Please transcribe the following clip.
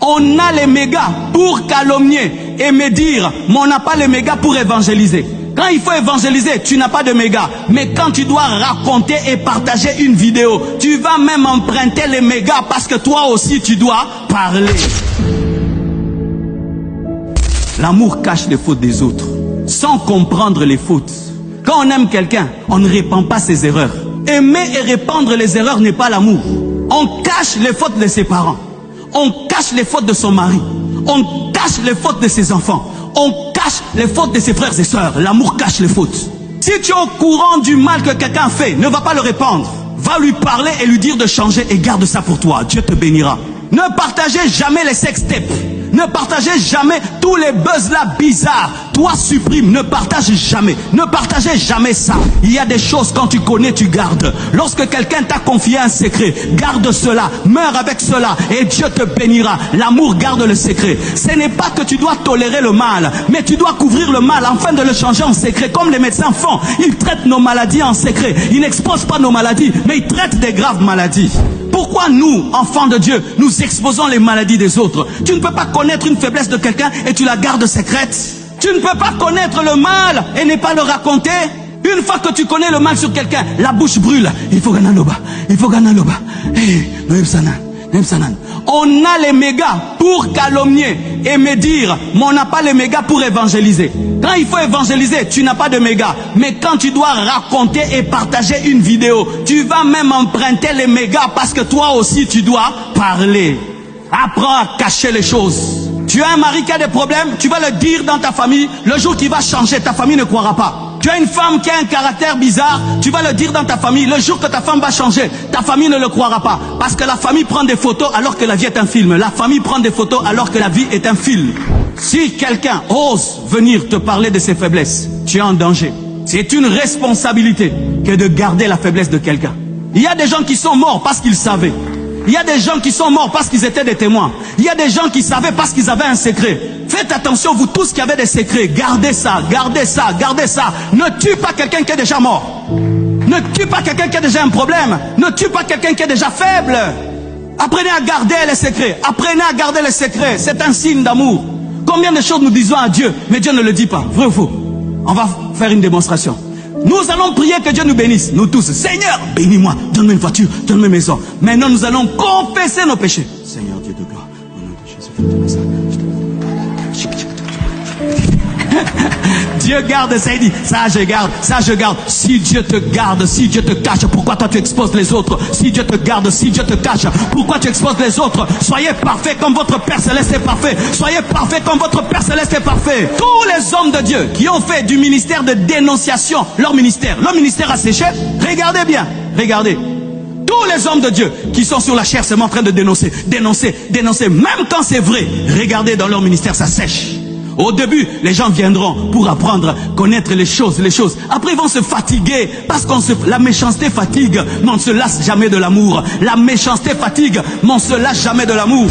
On a les mégas pour calomnier et me dire, mais on n'a pas les mégas pour évangéliser. Quand il faut évangéliser, tu n'as pas de mégas. Mais quand tu dois raconter et partager une vidéo, tu vas même emprunter les mégas parce que toi aussi tu dois parler. L'amour cache les fautes des autres, sans comprendre les fautes. Quand on aime quelqu'un, on ne répand pas ses erreurs. Aimer et répandre les erreurs n'est pas l'amour. On cache les fautes de ses parents. On cache les fautes de son mari. On cache les fautes de ses enfants. On cache les fautes de ses frères et sœurs. L'amour cache les fautes. Si tu es au courant du mal que quelqu'un fait, ne va pas le répandre. Va lui parler et lui dire de changer et garde ça pour toi. Dieu te bénira. Ne partagez jamais les sextapes. Ne partagez jamais tous les buzz là bizarres. Toi supprime, ne partage jamais. Ne partagez jamais ça. Il y a des choses quand tu connais, tu gardes. Lorsque quelqu'un t'a confié un secret, garde cela, meurs avec cela et Dieu te bénira. L'amour garde le secret. Ce n'est pas que tu dois tolérer le mal, mais tu dois couvrir le mal afin de le changer en secret, comme les médecins font. Ils traitent nos maladies en secret. Ils n'exposent pas nos maladies, mais ils traitent des graves maladies. Pourquoi nous, enfants de Dieu, nous exposons les maladies des autres? Tu ne peux pas connaître une faiblesse de quelqu'un et tu la gardes secrète. Tu ne peux pas connaître le mal et ne pas le raconter. Une fois que tu connais le mal sur quelqu'un, la bouche brûle. Il faut gagner l'oba. Il faut gagner l'oba. Hey, on a les mégas pour calomnier et me dire, mais on n'a pas les mégas pour évangéliser. Quand il faut évangéliser, tu n'as pas de mégas. Mais quand tu dois raconter et partager une vidéo, tu vas même emprunter les mégas parce que toi aussi tu dois parler. Apprends à cacher les choses. Tu as un mari qui a des problèmes, tu vas le dire dans ta famille. Le jour qu'il va changer, ta famille ne croira pas. Tu as une femme qui a un caractère bizarre, tu vas le dire dans ta famille. Le jour que ta femme va changer, ta famille ne le croira pas. Parce que la famille prend des photos alors que la vie est un film. La famille prend des photos alors que la vie est un film. Si quelqu'un ose venir te parler de ses faiblesses, tu es en danger. C'est une responsabilité que de garder la faiblesse de quelqu'un. Il y a des gens qui sont morts parce qu'ils savaient. Il y a des gens qui sont morts parce qu'ils étaient des témoins. Il y a des gens qui savaient parce qu'ils avaient un secret. Faites attention, vous tous qui avez des secrets. Gardez ça, gardez ça, gardez ça. Ne tue pas quelqu'un qui est déjà mort. Ne tue pas quelqu'un qui a déjà un problème. Ne tue pas quelqu'un qui est déjà faible. Apprenez à garder les secrets. Apprenez à garder les secrets. C'est un signe d'amour. Combien de choses nous disons à Dieu, mais Dieu ne le dit pas. Vrai ou faux? On va faire une démonstration. Nous allons prier que Dieu nous bénisse, nous tous. Seigneur, bénis-moi, donne-moi une voiture, donne-moi une maison. Maintenant, nous allons confesser nos péchés. Seigneur Dieu de gloire, au nom de Jésus, fais-moi ça. Dieu garde ça, il dit, ça je garde, ça je garde. Si Dieu te garde, si Dieu te cache, pourquoi toi tu exposes les autres? Si Dieu te garde, si Dieu te cache, pourquoi tu exposes les autres? Soyez parfaits comme votre Père Céleste est parfait. Soyez parfaits comme votre Père Céleste est parfait. Tous les hommes de Dieu qui ont fait du ministère de dénonciation leur ministère a séché. Regardez bien, regardez. Tous les hommes de Dieu qui sont sur la chair sont en train de dénoncer, dénoncer, dénoncer. Même quand c'est vrai, regardez dans leur ministère, ça sèche. Au début, les gens viendront pour apprendre, connaître les choses. Après, ils vont se fatiguer parce que la méchanceté fatigue, mais on ne se lasse jamais de l'amour. La méchanceté fatigue, mais on ne se lasse jamais de l'amour.